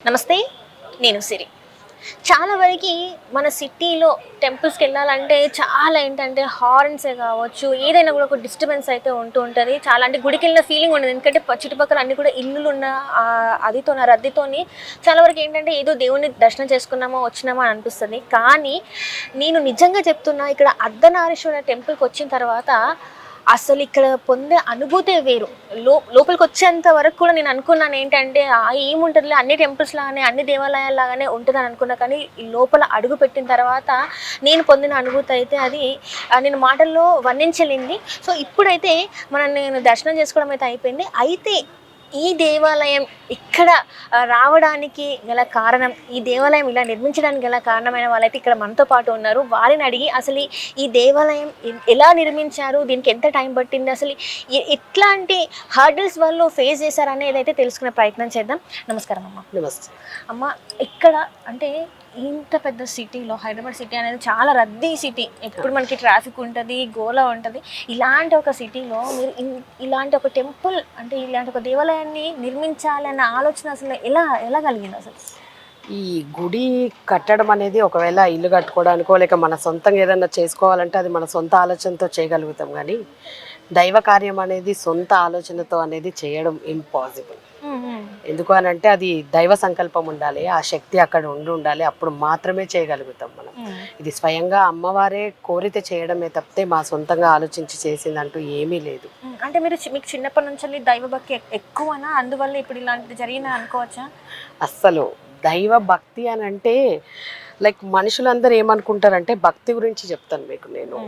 నమస్తే. నేను సిరి. చాలా వరకి మన సిటీలో టెంపుల్స్‌కి వెళ్ళాలంటే చాలా ఏంటంటే హార్న్సే కావచ్చు, ఏదైనా కూడా ఒక డిస్టర్బెన్స్ అయితే ఉంటూ ఉంటది. చాలా అంటే గుడికెళ్ళిన ఫీలింగ్ ఉండదు. ఎందుకంటే చుట్టుపక్కల అన్నీ కూడా ఇల్లులున్న అదితోని ఆ రద్దీతోని చాలా వరకు ఏంటంటే ఏదో దేవుడిని దర్శనం చేసుకున్నామా, వచ్చినామా అని అనిపిస్తది. కానీ నేను నిజంగా చెప్తున్నా, ఇక్కడ అర్ధనారీశ్వర టెంపుల్‌కొచ్చిన తర్వాత అసలు ఇక్కడ పొందే అనుభూతే వేరు. లోపలికొచ్చేంత వరకు కూడా నేను అనుకున్నాను ఏంటంటే, ఏముంటదిలే అన్ని టెంపుల్స్ లాగానే, అన్ని దేవాలయాల్లాగానే ఉంటదని అనుకున్నా. కానీ ఈ లోపల అడుగు పెట్టిన తర్వాత నేను పొందిన అనుభూతి అయితే అది నేను మాటల్లో వర్ణించలేనిది. సో, ఇప్పుడైతే నేను దర్శనం చేసుకోవడం అయితే అయిపోయింది. అయితే ఈ దేవాలయం ఇక్కడ రావడానికి గల కారణం, ఈ దేవాలయం ఇలా నిర్మించడానికి గల కారణమైన వాళ్ళైతే ఇక్కడ మనతో పాటు ఉన్నారు. వారిని అడిగి అసలు ఈ దేవాలయం ఎలా నిర్మించారు, దీనికి ఎంత టైం పట్టింది, అసలు ఎట్లాంటి హర్డిల్స్ వాళ్ళు ఫేస్ చేశారనేది అయితే తెలుసుకునే ప్రయత్నం చేద్దాం. నమస్కారం అమ్మ. నమస్తే అమ్మ, ఇక్కడ అంటే ఇంత పెద్ద సిటీలో, హైదరాబాద్ సిటీ అనేది చాలా రద్దీ సిటీ. ఎప్పుడు మనకి ట్రాఫిక్ ఉంటుంది, గోల ఉంటుంది. ఇలాంటి ఒక సిటీలో మీరు ఇలాంటి ఒక టెంపుల్ అంటే ఇలాంటి ఒక దేవాలయాన్ని నిర్మించాలన్న ఆలోచన అసలు ఎలా ఎలా కలిగింది అసలు? ఈ గుడి కట్టడం అనేది ఒకవేళ ఇల్లు కట్టుకోవడానికో లేక మన సొంతంగా ఏదన్నా చేసుకోవాలంటే అది మన సొంత ఆలోచనతో చేయగలుగుతాం. కానీ దైవ కార్యం అనేది సొంత ఆలోచనతో అనేది చేయడం ఇంపాసిబుల్. ఎందుకు అని అంటే అది దైవ సంకల్పం ఉండాలి, ఆ శక్తి అక్కడ ఉండాలి, అప్పుడు మాత్రమే చేయగలుగుతాం మనం. ఇది స్వయంగా అమ్మవారే కోరితే చేయడమే తప్పితే మా సొంతంగా ఆలోచించి చేసిందంటూ ఏమీ లేదు. అంటే మీకు చిన్నప్పటి నుంచి దైవభక్తి ఎక్కువనా, అందువల్ల ఇప్పుడు ఇలాంటిది జరిగిందని అనుకోవచ్చా? అస్సలు దైవ భక్తి అని అంటే లైక్ మనుషులందరూ ఏమనుకుంటారంటే, భక్తి గురించి చెప్తాను మీకు నేను.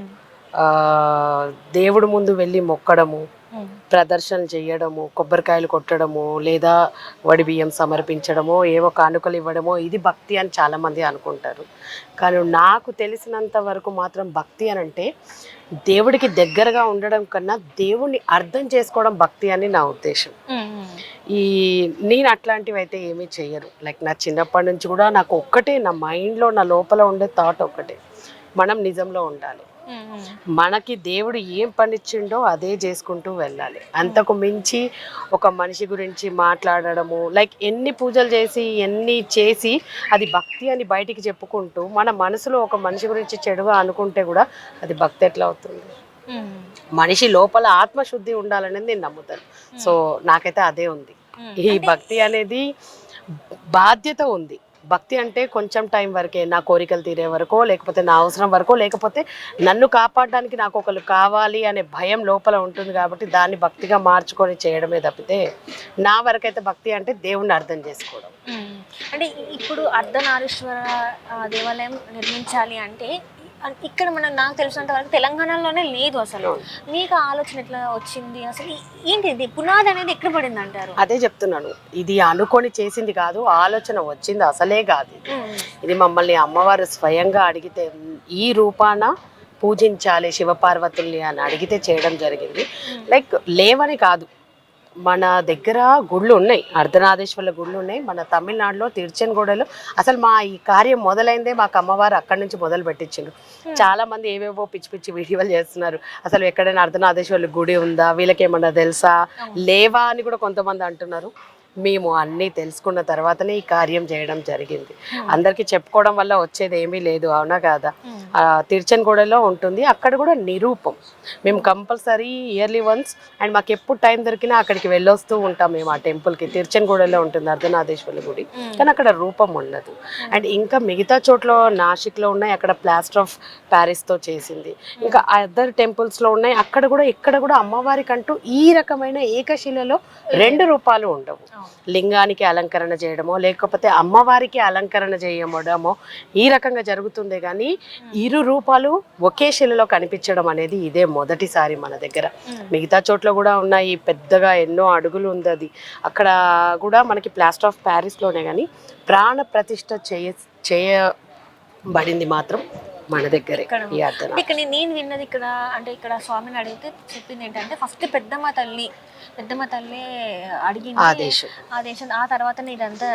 దేవుడు ముందు వెళ్ళి మొక్కడము, ప్రదర్శనలు చేయడము, కొబ్బరికాయలు కొట్టడము, లేదా వడి బియ్యం సమర్పించడమో, ఏవో కానుకలు ఇవ్వడమో ఇది భక్తి అని చాలామంది అనుకుంటారు. కానీ నాకు తెలిసినంత వరకు మాత్రం భక్తి అని అంటే దేవుడికి దగ్గరగా ఉండడం కన్నా దేవుణ్ణి అర్థం చేసుకోవడం భక్తి అని నా ఉద్దేశం. నేను అట్లాంటివి అయితే ఏమీ చెయ్యరు. లైక్ నా చిన్నప్పటి నుంచి కూడా నాకు ఒక్కటే, నా మైండ్లో నా లోపల ఉండే థాట్ ఒకటే, మనం నిజంలో ఉండాలి. మనకి దేవుడు ఏం పనిచ్చిండో అదే చేసుకుంటూ వెళ్ళాలి. అంతకు మించి ఒక మనిషి గురించి మాట్లాడడము, లైక్ ఎన్ని పూజలు చేసి ఎన్ని చేసి అది భక్తి అని బయటికి చెప్పుకుంటూ మన మనసులో ఒక మనిషి గురించి చెడుగా అనుకుంటే కూడా అది భక్తి ఎట్లా అవుతుంది? మనిషి లోపల ఆత్మశుద్ధి ఉండాలనేది నేను నమ్ముతాను. సో నాకైతే అదే ఉంది. ఈ భక్తి అనేది బాధ్యత ఉంది. భక్తి అంటే కొంచెం టైం వరకే, నా కోరికలు తీరే వరకో, లేకపోతే నా అవసరం వరకో, లేకపోతే నన్ను కాపాడడానికి నాకు ఒకరు కావాలి అనే భయం లోపల ఉంటుంది. కాబట్టి దాన్ని భక్తిగా మార్చుకొని చేయడమే తప్పితే నా వరకైతే భక్తి అంటే దేవుణ్ణి అర్థం చేసుకోవడం. అంటే ఇప్పుడు అర్ధనారీశ్వర దేవాలయం నిర్మించాలి అంటే ఇక్కడ నాకు తెలిసినంత వరకు తెలంగాణలోనే లేదు. అసలు మీకు ఆలోచన ఎట్లా వచ్చింది? అసలు ఏంటిది పునాది అనేది ఎక్కడ పడింది అంటారు? అదే చెప్తున్నాను, ఇది అనుకొని చేసింది కాదు, ఆలోచన వచ్చింది అసలే కాదు. ఇది మమ్మల్ని అమ్మవారు స్వయంగా అడిగితే ఈ రూపాన పూజించాలి శివపార్వతుల్ని అని అడిగితే చేయడం జరిగింది. లైక్ లేవని కాదు, మన దగ్గర గుళ్ళు ఉన్నాయి, అర్ధనారీశ్వరుల గుళ్ళు ఉన్నాయి. మన తమిళనాడులో తిరుచెన్గూడలో అసలు మా ఈ కార్యం మొదలైందే మాకు అమ్మవారు అక్కడి నుంచి మొదలు పెట్టించిండ్రు. చాలా మంది ఏవేవో పిచ్చి పిచ్చి వీడియోలు చేస్తున్నారు. అసలు ఎక్కడైనా అర్ధనారీశ్వరుల గుడి ఉందా, వీళ్ళకేమన్నా తెలుసా, లేవా అని కూడా కొంతమంది అంటున్నారు. మేము అన్నీ తెలుసుకున్న తర్వాతనే ఈ కార్యం చేయడం జరిగింది. అందరికీ చెప్పుకోవడం వల్ల వచ్చేది ఏమీ లేదు, అవునా కాదా? తిరుచెన్గూడలో ఉంటుంది, అక్కడ కూడా నిరూపం. మేము కంపల్సరీ ఇయర్లీ వన్స్ అండ్ మాకు ఎప్పుడు టైం దొరికినా అక్కడికి వెళ్ళొస్తూ ఉంటాం మేము ఆ టెంపుల్కి. తిరుచెన్గూడలో ఉంటుంది అర్ధనారీశ్వరుల గుడి, కానీ అక్కడ రూపం ఉండదు. అండ్ ఇంకా మిగతా చోట్ల నాసిక్లో ఉన్నాయి, అక్కడ ప్లాస్టర్ ఆఫ్ ప్యారిస్తో చేసింది. ఇంకా అదర్ టెంపుల్స్లో ఉన్నాయి, అక్కడ కూడా ఇక్కడ కూడా అమ్మవారికి అంటూ ఈ రకమైన ఏకశిలలో 2 రూపాలు ఉండవు. లింగానికి అలంకరణ చేయడమో లేకపోతే అమ్మవారికి అలంకరణ చేయడమో ఈ రకంగా జరుగుతుంది. కానీ 2 రూపాలు ఒకే శిలలో కనిపించడం అనేది ఇదే మొదటిసారి మన దగ్గర. మిగతా చోట్ల కూడా ఉన్నాయి, పెద్దగా ఎన్నో అడుగులు ఉంది అది. అక్కడ కూడా మనకి ప్లాస్టర్ ఆఫ్ ప్యారిస్లోనే కానీ ప్రాణ ప్రతిష్ఠ చేయబడింది మాత్రం మన దగ్గరే. ఇక్కడ నేను విన్నది ఇక్కడ అంటే ఇక్కడ స్వామిని అడిగితే చెప్పింది ఏంటంటే ఫస్ట్ పెద్దమ్మ తల్లి అడిగింది ఆదేశం, ఆ తర్వాత ఇదంతా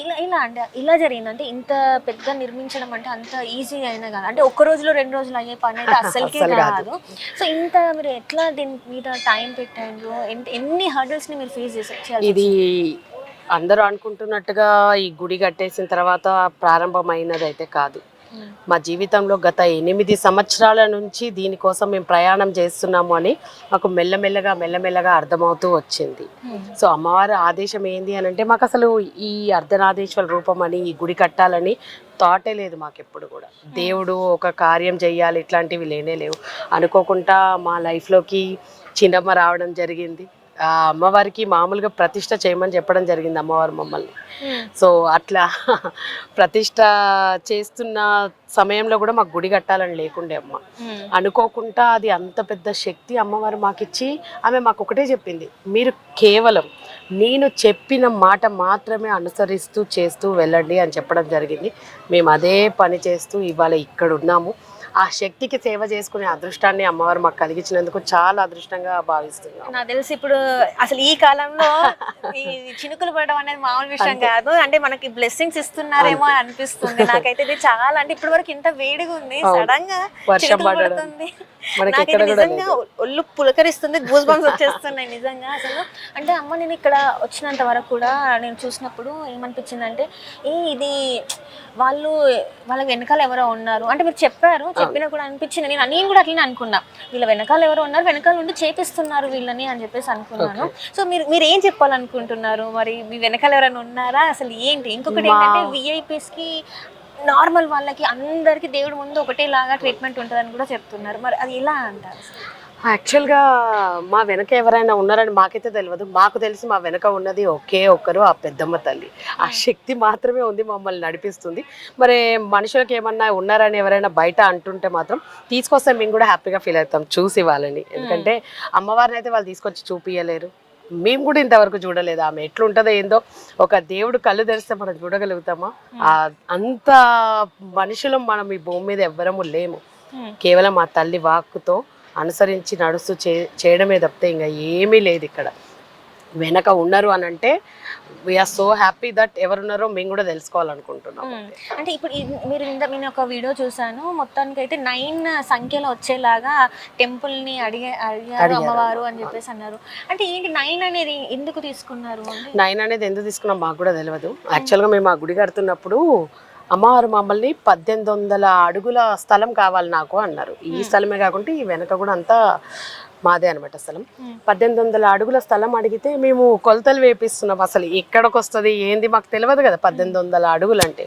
ఇలా అంటే ఇలా జరిగింది. అంటే ఇంత పెద్ద నిర్మించడం అంటే అంత ఈజీ అయినా కాదు, అంటే ఒక్క రోజులో 2 రోజులు అయ్యే పని అయితే అస్సలకే కాదు. సో ఇంత మీరు ఎట్లా దీని మీద టైం పెట్టారు, ఎన్ని హర్డల్స్ ని మీరు ఫేస్ చేశారు? ఇది అందరూ అనుకుంటున్నట్టుగా ఈ గుడి కట్టేసిన తర్వాత ప్రారంభమైనది అయితే కాదు. మా జీవితంలో గత 8 సంవత్సరాల నుంచి దీనికోసం మేము ప్రయాణం చేస్తున్నాము అని మాకు మెల్లమెల్లగా అర్థమవుతూ వచ్చింది. సో అమ్మవారి ఆదేశం ఏంది అని అంటే మాకు అసలు ఈ అర్ధనాదేశ్వర రూపం అని ఈ గుడి కట్టాలని థాటే లేదు మాకెప్పుడు కూడా. దేవుడు ఒక కార్యం చెయ్యాలి ఇట్లాంటివి లేనే లేవు. అనుకోకుండా మా లైఫ్లోకి చిన్నమ్మ రావడం జరిగింది. ఆ అమ్మవారికి మామూలుగా ప్రతిష్ట చేయమని చెప్పడం జరిగింది అమ్మవారు మమ్మల్ని. సో అట్లా ప్రతిష్ట చేస్తున్న సమయంలో కూడా మాకు గుడి కట్టాలని లేకుండే అమ్మ. అనుకోకుండా అది అంత పెద్ద శక్తి అమ్మవారు మాకిచ్చి ఆమె మాకు ఒకటే చెప్పింది, మీరు కేవలం నేను చెప్పిన మాట మాత్రమే అనుసరిస్తూ చేస్తూ వెళ్ళండి అని చెప్పడం జరిగింది. మేము అదే పని చేస్తూ ఇవాళ ఇక్కడ ఉన్నాము. ఆ శక్తికి సేవ చేసుకునే అదృష్టాన్ని అమ్మవారు మాకు కలిగించినందుకు చాలా అదృష్టంగా భావిస్తున్నాం. నాకు తెలిసి ఇప్పుడు అసలు ఈ కాలంలో ఈ చినుకులు పడడం అనేది మామూలు విషయం కాదు. అంటే మనకి బ్లెస్సింగ్స్ ఇస్తున్నారేమో అని అనిపిస్తుంది నాకైతే. ఇది చాలా అంటే ఇప్పటి వరకు ఇంత వేడిగా ఉంది, సడన్ గా వర్షం పడుతుంది, నిజంగా ఒళ్ళు పులకరిస్తుంది, గూస్ బంప్స్ వచ్చేస్తున్నాయి నిజంగా. అసలు అంటే అమ్మ నేను ఇక్కడ వచ్చినంత వరకు కూడా నేను చూసినప్పుడు ఏమనిపించింది అంటే ఇది వాళ్ళ వెనకాల ఎవరో ఉన్నారు అంటే మీరు చెప్పినా కూడా అనిపించింది. నేను కూడా అట్లనే అనుకున్నా, వీళ్ళ వెనకాల ఎవరో ఉన్నారు, వెనకాల నుండి చేపిస్తున్నారు వీళ్ళని అని చెప్పేసి అనుకున్నాను. సో మీరు ఏం చెప్పాలనుకుంటున్నారు మరి? మీ వెనకాల ఎవరైనా ఉన్నారా అసలు ఏంటి? ఇంకొకటి ఏంటంటే విఐపీస్ కి నార్మల్ వాళ్ళకి అందరికి దేవుడి ముందు ఒకటేలాగా ట్రీట్మెంట్ ఉంటుందని కూడా చెప్తున్నారు. మరి అది ఎలా అంటారు? యాక్చువల్గా మా వెనక ఎవరైనా ఉన్నారని మాకైతే తెలియదు. మాకు తెలిసి మా వెనక ఉన్నది ఒకే ఒక్కరు, ఆ పెద్దమ్మ తల్లి. ఆ శక్తి మాత్రమే ఉంది, మమ్మల్ని నడిపిస్తుంది. మరి మనుషులకు ఏమన్నా ఉన్నారని ఎవరైనా బయట అంటుంటే మాత్రం తీసుకొస్తే మేము కూడా హ్యాపీగా ఫీల్ అవుతాం చూసి వాళ్ళని. ఎందుకంటే అమ్మవారిని అయితే వాళ్ళు తీసుకొచ్చి చూపించలేరు, మేము కూడా ఇంతవరకు చూడలేదు. ఆమె ఎట్లుంటుందో ఏందో, ఒక దేవుడు కళ్ళు తెరిస్తే మనం చూడగలుగుతామా? అంత మనుషులం మనం ఈ భూమి మీద ఎవ్వరము లేము. కేవలం ఆ తల్లి వాక్కుతో అనుసరించి నడుస్తూ చేయడమే తప్పితే ఇంకా ఏమీ లేదు. ఇక్కడ వెనక ఉన్నారు అని అంటే వీఆర్ సో హ్యాపీ దట్ ఎవరున్నారో మేము కూడా తెలుసుకోవాలనుకుంటున్నాం. అంటే ఇప్పుడు నేను ఒక వీడియో చూసాను, మొత్తానికి అయితే 9 సంఖ్యలో వచ్చేలాగా టెంపుల్ని అడిగారు అమ్మవారు అని చెప్పేసి అన్నారు. అంటే ఏంటి 9 అనేది ఎందుకు తీసుకున్నారు? 9 అనేది ఎందుకు తీసుకున్నాం మాకు కూడా తెలియదు. యాక్చువల్గా మేము ఆ గుడి కడుతున్నప్పుడు అమ్మవారు మమ్మల్ని 1800 అడుగుల స్థలం కావాలి నాకు అన్నారు. ఈ స్థలమే కాకుండా ఈ వెనక కూడా అంతా మాదే అనమాట స్థలం. 1800 అడుగుల స్థలం అడిగితే మేము కొలతలు వేపిస్తున్నాం. అసలు ఎక్కడికి వస్తుంది ఏంది మాకు తెలియదు కదా. 1800 అడుగులు అంటే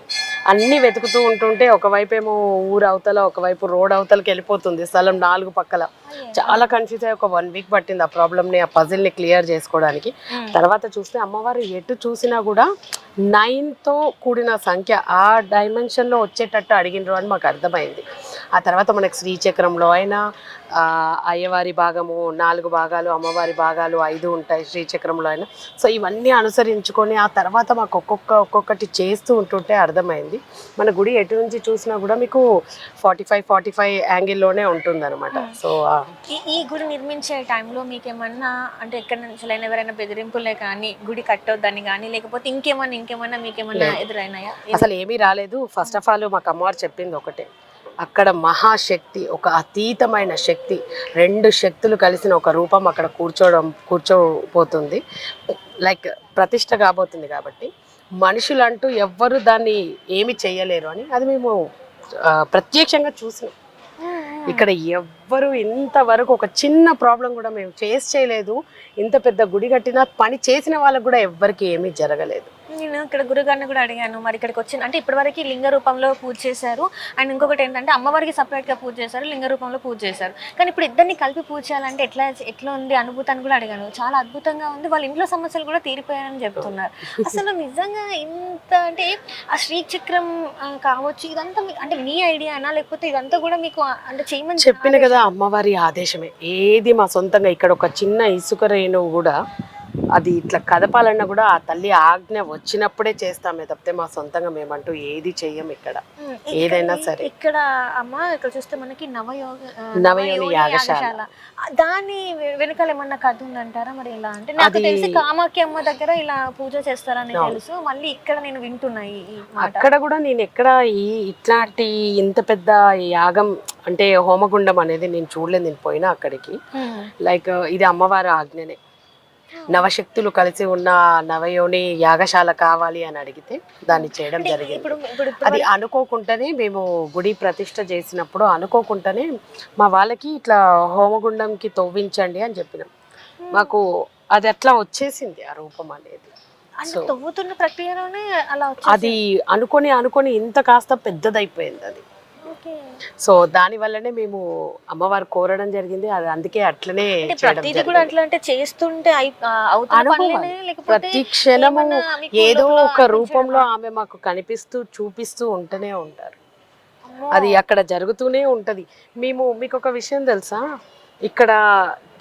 అన్నీ వెతుకుతూ ఉంటుంటే ఒకవైపు ఏమో ఊరు అవతల, ఒకవైపు రోడ్ అవతలకి వెళ్ళిపోతుంది స్థలం 4 పక్కల. చాలా కన్ఫ్యూజ్ అయ్యి ఒక 1 వీక్ పట్టింది ఆ ప్రాబ్లమ్ని, ఆ పజిల్ని క్లియర్ చేసుకోవడానికి. తర్వాత చూస్తే అమ్మవారు ఎటు చూసినా కూడా 9తో కూడిన సంఖ్య ఆ డైమెన్షన్లో వచ్చేటట్టు అడిగినరు అని మాకు అర్థమైంది. ఆ తర్వాత మనకు శ్రీచక్రంలో అయినా అయ్యవారి భాగము 4 భాగాలు, అమ్మవారి భాగాలు 5 ఉంటాయి శ్రీచక్రంలో అయినా. సో ఇవన్నీ అనుసరించుకొని ఆ తర్వాత మాకు ఒక్కొక్కటి చేస్తూ ఉంటుంటే అర్థమైంది మన గుడి ఎటు నుంచి చూసినా కూడా మీకు 45 యాంగిల్లోనే ఉంటుంది అనమాట. సో ఈ గుడి నిర్మించే టైంలో మీకేమన్నా అంటే ఎక్కడి నుంచి ఎవరైనా బెదిరింపులే కానీ గుడి కట్టొద్దని కానీ లేకపోతే ఇంకేమన్నా మీకేమన్నా ఎదురైనాయా? అసలు ఏమీ రాలేదు. ఫస్ట్ ఆఫ్ ఆల్ మాకు అమ్మవారు చెప్పింది ఒకటే, అక్కడ మహాశక్తి, ఒక అతీతమైన శక్తి, 2 శక్తులు కలిసిన ఒక రూపం అక్కడ కూర్చోపోతుంది. లైక్ ప్రతిష్ట కాబోతుంది కాబట్టి మనుషులంటూ ఎవ్వరు దాన్ని ఏమి చేయలేరు అని అది మేము ప్రత్యక్షంగా చూసినాం. ఇక్కడ ఎవ్వరు ఇంతవరకు ఒక చిన్న ప్రాబ్లం కూడా మేము ఫేస్ చేయలేదు. ఇంత పెద్ద గుడి కట్టిన పని చేసిన వాళ్ళకు కూడా ఎవ్వరికి ఏమీ జరగలేదు. నేను ఇక్కడ గురుగారిని కూడా అడిగాను, మరి ఇక్కడికి వచ్చిన అంటే ఇప్పటివరకు లింగ రూపంలో పూజ చేశారు అండ్ ఇంకొకటి ఏంటంటే అమ్మవారికి సపరేట్గా పూజ చేశారు, లింగ రూపంలో పూజ చేశారు. కానీ ఇప్పుడు ఇద్దరిని కలిపి పూజ చేయాలంటే ఎట్లా ఉంది అనుభూతాన్ని కూడా అడిగాను. చాలా అద్భుతంగా ఉంది, వాళ్ళ ఇంట్లో సమస్యలు కూడా తీరిపోయాయని చెప్తున్నారు. అసలు నిజంగా ఇంత అంటే ఆ శ్రీచక్రం కావచ్చు ఇదంతా అంటే మీ ఐడియానా లేకపోతే ఇదంతా కూడా మీకు అంటే చేయమని చెప్పిన కదా అమ్మవారి ఆదేశమే. ఏది మా సొంతంగా ఇక్కడ ఒక చిన్న ఇసుక రేణువు కూడా అది ఇట్లా కదపాలన్నా కూడా ఆ తల్లి ఆజ్ఞ వచ్చినప్పుడే చేస్తామే తప్పితే మా సొంతంగా మేమంటూ ఏది చెయ్యం. ఇక్కడ ఏదైనా సరే ఇక్కడ అమ్మ ఇక్కడ చూస్తే మనకి నవయోని యాగశాల, దాని వెనకాల ఏమన్నా కథ ఉందంటారా? మరి ఇలా అంటే నాకు తెలిసి కామాఖ్య అమ్మ దగ్గర ఇలా పూజ చేస్తారని తెలుసు, మళ్ళీ ఇక్కడ నేను వింటున్నా అక్కడ కూడా నేను ఎక్కడ ఇట్లాంటి ఇంత పెద్ద యాగం అంటే హోమగుండం అనేది నేను చూడలేదు. నేను పోయినా అక్కడికి లైక్ ఇది అమ్మవారి ఆజ్ఞనే. నవశక్తులు కలిసి ఉన్న నవయోని యాగశాల కావాలి అని అడిగితే దాన్ని చేయడం జరిగింది. ఇప్పుడు ఇప్పుడు అది అనుకోకుండానే మేము గుడి ప్రతిష్ట చేసినప్పుడు అనుకోకుండానే మా వాళ్ళకి ఇట్లా హోమగుండంకి తవ్వించండి అని చెప్పినాం. మాకు అది అట్లా వచ్చేసింది ఆ రూపం అనేది. అంటే తవ్వుతున్న ప్రక్రియలోనే అలా అది అనుకొని ఇంత కాస్త పెద్దదైపోయింది అది. సో దాని వల్లనే మేము అమ్మవారు కోరడం జరిగింది. అది అందుకే అట్లనే ప్రతిదీ కూడా అట్లా అంటే చేస్తుంటే ప్రతి క్షణము ఏదో ఒక రూపంలో ఆమె మాకు కనిపిస్తూ చూపిస్తూ ఉంటూనే ఉంటారు. అది అక్కడ జరుగుతూనే ఉంటది. మీకు ఒక విషయం తెలుసా, ఇక్కడ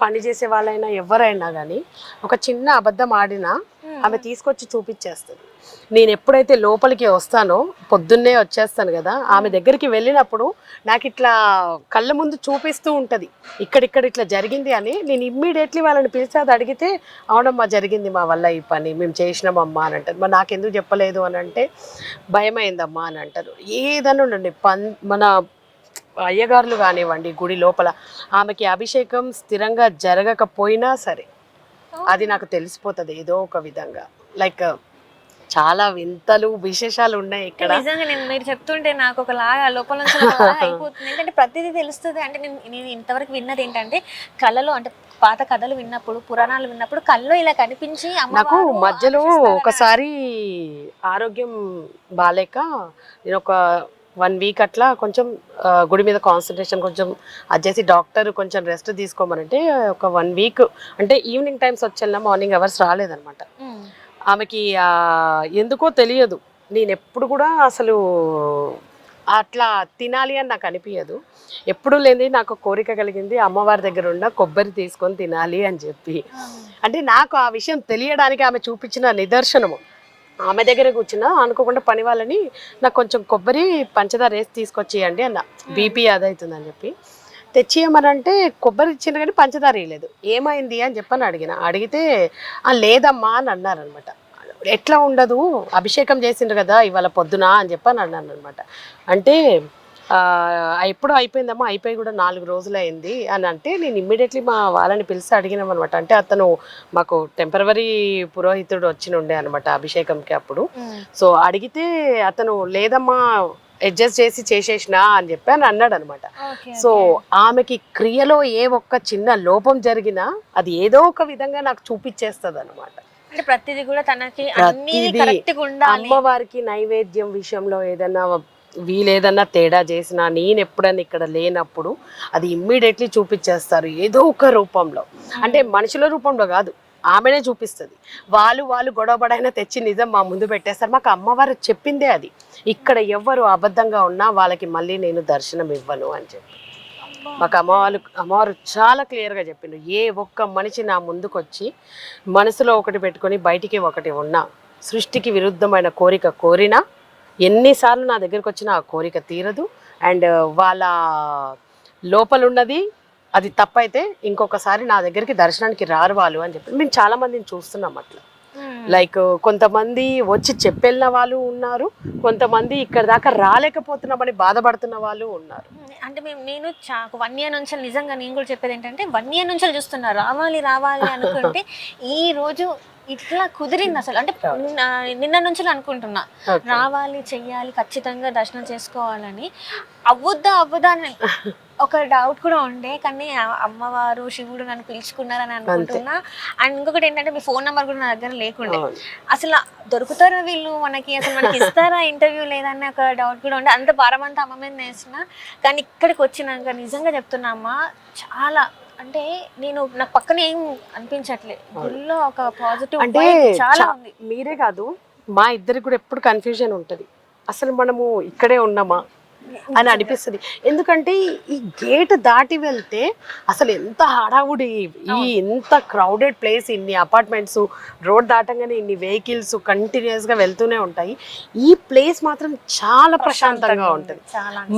పని చేసే వాళ్ళైనా ఎవరైనా కానీ ఒక చిన్న అబద్ధం ఆడినా ఆమె తీసుకొచ్చి చూపించేస్తుంది. నేను ఎప్పుడైతే లోపలికి వస్తానో పొద్దున్నే వచ్చేస్తాను కదా, ఆమె దగ్గరికి వెళ్ళినప్పుడు నాకు ఇట్లా కళ్ళ ముందు చూపిస్తూ ఉంటుంది ఇక్కడిక్కడ ఇట్లా జరిగింది అని. నేను ఇమ్మీడియట్లీ వాళ్ళని పిలిచి అది అడిగితే అవునమ్మా జరిగింది మా వల్ల ఈ పని మేము చేసినామమ్మా అని అంటారు. మరి నాకెందుకు చెప్పలేదు అని అంటే భయమైందమ్మా అని అంటారు. ఏదన్నా ఉండండి మన అయ్యగారులు కానివ్వండి గుడి లోపల ఆమెకి అభిషేకం స్థిరంగా జరగకపోయినా సరే అది నాకు తెలిసిపోతుంది ఏదో ఒక విధంగా. లైక్ చాలా వింతలు విశేషాలు ఉన్నాయి ఇక్కడ. నిజంగా మీరు చెప్తుంటే నాకు ఒక లాగా లోపల నుంచి అయిపోతుంది. ఏంటంటే ప్రతిదీ తెలుస్తుంది. అంటే నేను ఇంతవరకు విన్నది ఏంటంటే కళలో, అంటే పాత కథలు విన్నప్పుడు పురాణాలు విన్నప్పుడు కళ్ళు ఇలా కనిపించి నాకు మధ్యలో ఒకసారి ఆరోగ్యం బాలేక నేను ఒక 1 వీక్ అట్లా కొంచెం గుడి మీద కాన్సన్ట్రేషన్ కొంచెం అది చేసి డాక్టర్ కొంచెం రెస్ట్ తీసుకోమనంటే ఒక 1 వీక్ అంటే ఈవినింగ్ టైమ్స్ వచ్చేలా మార్నింగ్ అవర్స్ రాలేదనమాట. ఆమెకి ఎందుకో తెలియదు. నేను ఎప్పుడు కూడా అసలు అట్లా తినాలి అని నాకు అనిపించదు. ఎప్పుడు లేని నాకు కోరిక కలిగింది అమ్మవారి దగ్గర ఉన్న కొబ్బరి తీసుకొని తినాలి అని చెప్పి. అంటే నాకు ఆ విషయం తెలియడానికి ఆమె చూపించిన నిదర్శనము. ఆమె దగ్గర కూర్చున్నా అనుకోకుండా పని వాళ్ళని నాకు కొంచెం కొబ్బరి పంచదార వేసి తీసుకొచ్చేయండి అన్న, బీపీ అదవుతుందని చెప్పి తెచ్చియమనంటే కొబ్బరి ఇచ్చిన కానీ పంచదార వేయలేదు. ఏమైంది అని చెప్పని అడిగితే లేదమ్మా అని అన్నారనమాట. ఎట్లా ఉండదు అభిషేకం చేసిండ్రు కదా ఇవాళ పొద్దున అని చెప్పని అన్నాను అనమాట. అంటే ఎప్పుడు అయిపోయిందమ్మా, అయిపోయి కూడా 4 రోజులు అయింది అని అంటే నేను ఇమ్మీడియట్లీ మా వాళ్ళని పిలిచి అడిగినాం అనమాట. అంటే అతను మాకు టెంపరవరీ పురోహితుడు వచ్చినుండే అనమాట అభిషేకంకి అప్పుడు. సో అడిగితే అతను లేదమ్మా అడ్జస్ట్ చేసి చేసేసినా అని చెప్పి అని అన్నాడు అనమాట. సో ఆమెకి క్రియలో ఏ ఒక్క చిన్న లోపం జరిగినా అది ఏదో ఒక విధంగా నాకు చూపించేస్తుంది అనమాట. ప్రతిదీ కూడా తనకి అమ్మవారికి నైవేద్యం విషయంలో ఏదైనా వీలేదన్నా తేడా చేసినా నేను ఎప్పుడన్నా ఇక్కడ లేనప్పుడు అది ఇమ్మీడియట్లీ చూపించేస్తారు ఏదో ఒక రూపంలో. అంటే మనుషుల రూపంలో కాదు, ఆమెనే చూపిస్తుంది. వాళ్ళు గొడవపడైనా తెచ్చి నిజం మా ముందు పెట్టేస్తారు. మాకు అమ్మవారు చెప్పిందే అది, ఇక్కడ ఎవ్వరు అబద్ధంగా ఉన్నా వాళ్ళకి మళ్ళీ నేను దర్శనం ఇవ్వను అని చెప్పి మాకు అమ్మవారు చాలా క్లియర్గా చెప్పిండు. ఏ ఒక్క మనిషి నా ముందుకు వచ్చి మనసులో ఒకటి పెట్టుకొని బయటికి ఒకటి ఉన్నా, సృష్టికి విరుద్ధమైన కోరిక కోరినా, ఎన్నిసార్లు నా దగ్గరకు వచ్చినా ఆ కోరిక తీరదు. అండ్ వాళ్ళ లోపలున్నది అది తప్పైతే ఇంకొకసారి నా దగ్గరికి దర్శనానికి రారు వాళ్ళు అని చెప్పి మేము చాలా మందిని చూస్తున్నాం అట్లా. లైక్ కొంతమంది వచ్చి చెప్పెళ్ళిన వాళ్ళు ఉన్నారు, కొంతమంది ఇక్కడ దాకా రాలేకపోతున్నామని బాధపడుతున్న వాళ్ళు ఉన్నారు. అంటే నేను 1 year నుంచి నిజంగా నేను కూడా చెప్పేది ఏంటంటే 1 year నుంచి చూస్తున్నా రావాలి అనుకుంటే ఈ రోజు ఇట్లా కుదిరింది అసలు. అంటే నిన్న నుంచి అనుకుంటున్నా రావాలి, చెయ్యాలి, ఖచ్చితంగా దర్శనం చేసుకోవాలని. అవ్వద్దా అని ఒక డౌట్ కూడా ఉండే, కానీ అమ్మవారు శివుడు నన్ను పిలుచుకున్నారని అనుకుంటున్నా. అండ్ ఇంకొకటి ఏంటంటే మీ ఫోన్ నెంబర్ కూడా నా దగ్గర లేకుండే. అసలు దొరుకుతారా వీళ్ళు మనకి, అసలు మనకి ఇస్తారా ఇంటర్వ్యూ లేదన్న ఒక డౌట్ కూడా ఉండే. అంత భారమంతా అమ్మ మీద వేసిన. కానీ ఇక్కడికి వచ్చినాక నిజంగా చెప్తున్నా అమ్మ, చాలా అంటే నాకు పక్కన ఏం అనిపించట్లేదు, గుళ్ళో ఒక పాజిటివ్ అంటే చాలా ఉంది. మీరే కాదు మా ఇద్దరికి కూడా ఎప్పుడు కన్ఫ్యూజన్ ఉంటుంది, అసలు మనము ఇక్కడే ఉన్నామా అని అనిపిస్తుంది. ఎందుకంటే ఈ గేట్ దాటి వెళ్తే అసలు ఎంత హడావుడి, ఎంత క్రౌడెడ్ ప్లేస్, ఇన్ని అపార్ట్మెంట్స్, రోడ్ దాటంగానే ఇన్ని వెహికల్స్ కంటిన్యూస్గా వెళ్తూనే ఉంటాయి. ఈ ప్లేస్ మాత్రం చాలా ప్రశాంతంగా ఉంటుంది.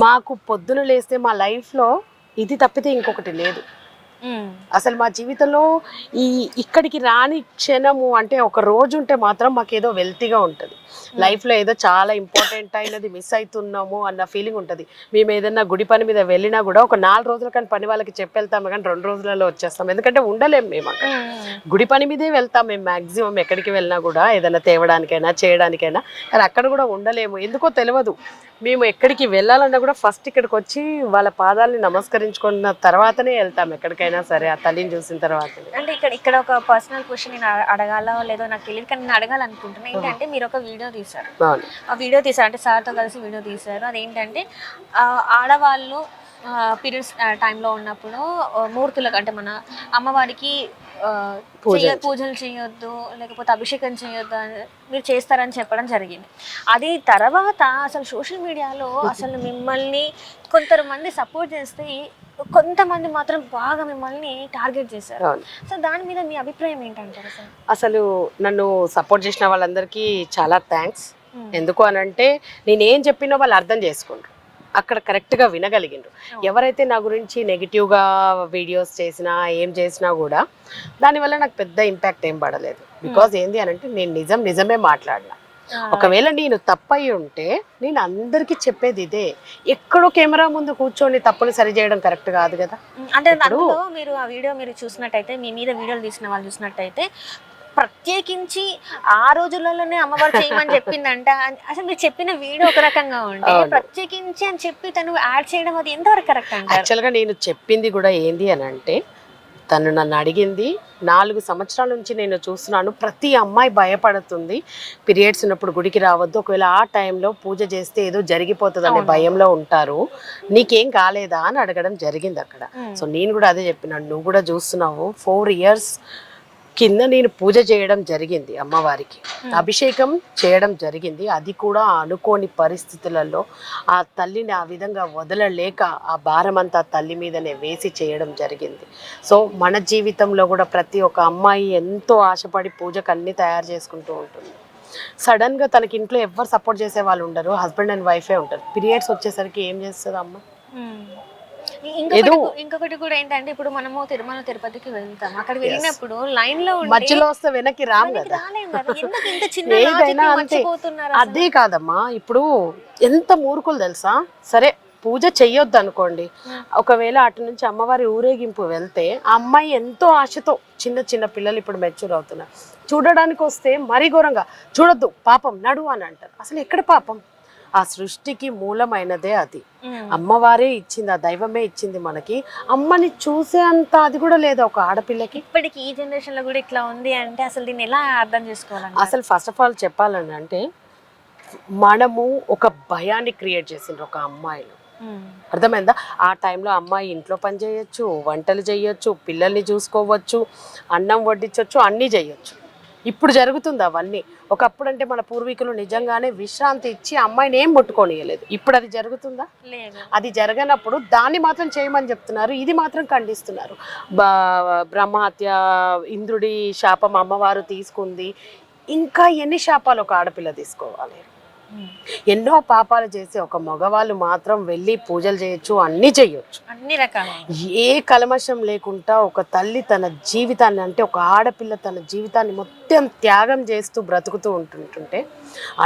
మాకు పొద్దున లేస్తే మా లైఫ్లో ఇది తప్పితే ఇంకొకటి లేదు అసలు. మా జీవితంలో ఇక్కడికి రాని క్షణము అంటే ఒక రోజు ఉంటే మాత్రం మాకేదో వెల్తీగా ఉంటుంది. లైఫ్లో ఏదో చాలా ఇంపార్టెంట్ అయినది మిస్ అవుతున్నాము అన్న ఫీలింగ్ ఉంటుంది. మేము ఏదైనా గుడి పని మీద వెళ్ళినా కూడా ఒక 4 రోజుల కానీ పని వాళ్ళకి చెప్పి వెళ్తాము, కానీ 2 రోజులలో వచ్చేస్తాం. ఎందుకంటే ఉండలేము మేము అక్కడ. గుడి పని మీదే వెళ్తాం మేము మ్యాక్సిమం. ఎక్కడికి వెళ్ళినా కూడా ఏదైనా తేవడానికైనా చేయడానికైనా, కానీ అక్కడ కూడా ఉండలేము. ఎందుకో తెలియదు. మేము ఎక్కడికి వెళ్ళాలన్నా కూడా ఫస్ట్ ఇక్కడికి వచ్చి వాళ్ళ పాదాలని నమస్కరించుకున్న తర్వాతనే వెళ్తాం ఎక్కడికైనా సరే, ఆ తల్లిని చూసిన తర్వాతనే. అంటే ఇక్కడ ఒక పర్సనల్ క్వశ్చన్ నేను అడగాలో లేదో నాకు తెలియదు, కానీ నేను అడగాలనుకుంటున్నాను. ఏంటంటే మీరు ఒక వీడియో తీశారు, ఆ వీడియో తీశారు అంటే సార్తో కలిసి వీడియో తీశారు. అదేంటంటే ఆడవాళ్ళు పీరియడ్స్ టైంలో ఉన్నప్పుడు మూర్తులకు అంటే మన అమ్మవారికి పూజలు చేయొద్దు, లేకపోతే అభిషేకం చేయొద్దు అని మీరు చేస్తారని చెప్పడం జరిగింది. అది తర్వాత అసలు సోషల్ మీడియాలో అసలు మిమ్మల్ని కొంతమంది సపోర్ట్ చేస్తే, కొంతమంది మాత్రం బాగా మిమ్మల్ని టార్గెట్ చేశారు. సో దాని మీద మీ అభిప్రాయం ఏంటంటారు? అసలు నన్ను సపోర్ట్ చేసిన వాళ్ళందరికీ చాలా థ్యాంక్స్. ఎందుకు అనంటే నేనేం చెప్పినో వాళ్ళు అర్థం చేసుకుంటారు, అక్కడ కరెక్ట్గా వినగలిగిండ్రు. ఎవరైతే నా గురించి నెగిటివ్గా వీడియోస్ చేసినా ఏం చేసినా కూడా దానివల్ల నాకు పెద్ద ఇంపాక్ట్ ఏం పడలేదు. బికాజ్ ఏంది అనంటే నేను నిజమే మాట్లాడినా. ఒకవేళ నేను తప్పయి ఉంటే నేను అందరికీ చెప్పేది ఇదే, ఎక్కడో కెమెరా ముందు కూర్చొని తప్పుని సరి చేయడం కరెక్ట్ కాదు కదా. అంటే అందులో మీరు ఆ వీడియో మీరు చూసినట్టయితే, మీ మీద వీడియోలు తీసిన వాళ్ళు చూసినట్టయితే ప్రత్యేకించి ఆ రోజులలోనే అమ్మవారు చేయమని చెప్పిందంట. అసలు మీరు చెప్పిన వీడియో ఒక రకంగా ఉంటే ప్రత్యేకించి అని చెప్పి తను యాడ్ చేయడం అది ఎంతవరకు కరెక్ట్ అంటారు? యాక్చువల్గా నేను చెప్పింది కూడా ఏంది అని అంటే, తను నన్ను అడిగింది 4 సంవత్సరాల నుంచి నేను చూస్తున్నాను, ప్రతి అమ్మాయి భయపడుతుంది పీరియడ్స్ ఉన్నప్పుడు గుడికి రావద్దు, ఒకవేళ ఆ టైంలో పూజ చేస్తే ఏదో జరిగిపోతుంది అనే భయంలో ఉంటారు, నీకేం కాలేదా అని అడగడం జరిగింది అక్కడ. సో నేను కూడా అదే చెప్పినాను, నువ్వు కూడా చూస్తున్నావు 4 years కింద నేను పూజ చేయడం జరిగింది, అమ్మవారికి అభిషేకం చేయడం జరిగింది. అది కూడా అనుకోని పరిస్థితులలో ఆ తల్లిని ఆ విధంగా వదలలేక ఆ భారం అంతా తల్లి మీదనే వేసి చేయడం జరిగింది. సో మన జీవితంలో కూడా ప్రతి ఒక్క అమ్మాయి ఎంతో ఆశపడి పూజకు అన్నీ తయారు చేసుకుంటూ ఉంటుంది. సడన్గా తనకి ఇంట్లో ఎవరు సపోర్ట్ చేసే వాళ్ళు ఉండరు, హస్బెండ్ అండ్ వైఫే ఉంటారు. పీరియడ్స్ వచ్చేసరికి ఏం చేస్తుంది అమ్మ? ఇంకొకటి కూడా ఏంటంటే, ఇప్పుడు మనము తిరుమల తిరుపతికి వెళ్తాం, అక్కడ వెళ్ళినప్పుడు లైన్ లో మధ్యలో వస్తే వెనక్కి రాము కదా. ఏదైనా అంతే. అదే కాదమ్మా, ఇప్పుడు ఎంత మూర్ఖులు తెలుసా? సరే పూజ చెయ్యొద్దు అనుకోండి, ఒకవేళ అటు నుంచి అమ్మవారి ఊరేగింపు వెళ్తే ఆ అమ్మాయి ఎంతో ఆశతో, చిన్న పిల్లలు ఇప్పుడు మెచ్యూర్ అవుతున్నారు, చూడడానికి వస్తే మరీ ఘోరంగా చూడొద్దు పాపం నడు అని అంటారు. అసలు ఎక్కడ పాపం? ఆ సృష్టికి మూలమైనదే అది, అమ్మవారే ఇచ్చింది, ఆ దైవమే ఇచ్చింది మనకి. అమ్మని చూసే అంత అది కూడా లేదు ఒక ఆడపిల్లకి. ఇప్పటికి ఈ జనరేషన్ లో కూడా ఇట్లా ఉంది అంటే అసలు దీన్ని ఎలా అర్థం చేసుకోవాలి? అసలు ఫస్ట్ ఆఫ్ ఆల్ చెప్పాలని అంటే, మనము ఒక భయాన్ని క్రియేట్ చేసిండ్రు ఒక అమ్మాయిలు, అర్థమైందా? ఆ టైంలో అమ్మాయి ఇంట్లో పని చేయొచ్చు, వంటలు చేయొచ్చు, పిల్లల్ని చూసుకోవచ్చు, అన్నం వడ్డించవచ్చు, అన్నీ చేయొచ్చు. ఇప్పుడు జరుగుతుంది అవన్నీ. ఒకప్పుడు అంటే మన పూర్వీకులు నిజంగానే విశ్రాంతి ఇచ్చి అమ్మాయిని ఏం ముట్టుకోనియలేదు. ఇప్పుడు అది జరుగుతుందా? అది జరగనప్పుడు దాన్ని మాత్రం చేయమని చెప్తున్నారు, ఇది మాత్రం ఖండిస్తున్నారు. బ్రహ్మహత్య, ఇంద్రుడి శాపం అమ్మవారు తీసుకుంది, ఇంకా ఎన్ని శాపాలు ఒక ఆడపిల్ల తీసుకోవాలి? ఎన్నో పాపాలు చేసి ఒక మగవాళ్ళు మాత్రం వెళ్ళి పూజలు చేయొచ్చు, అన్నీ చేయొచ్చు, అన్ని రకాల ఏ కల్మషం లేకుండా ఒక తల్లి తన జీవితాన్ని, అంటే ఒక ఆడపిల్ల తన జీవితాన్ని మొత్తం త్యాగం చేస్తూ బ్రతుకుతూ ఉంటుంటే,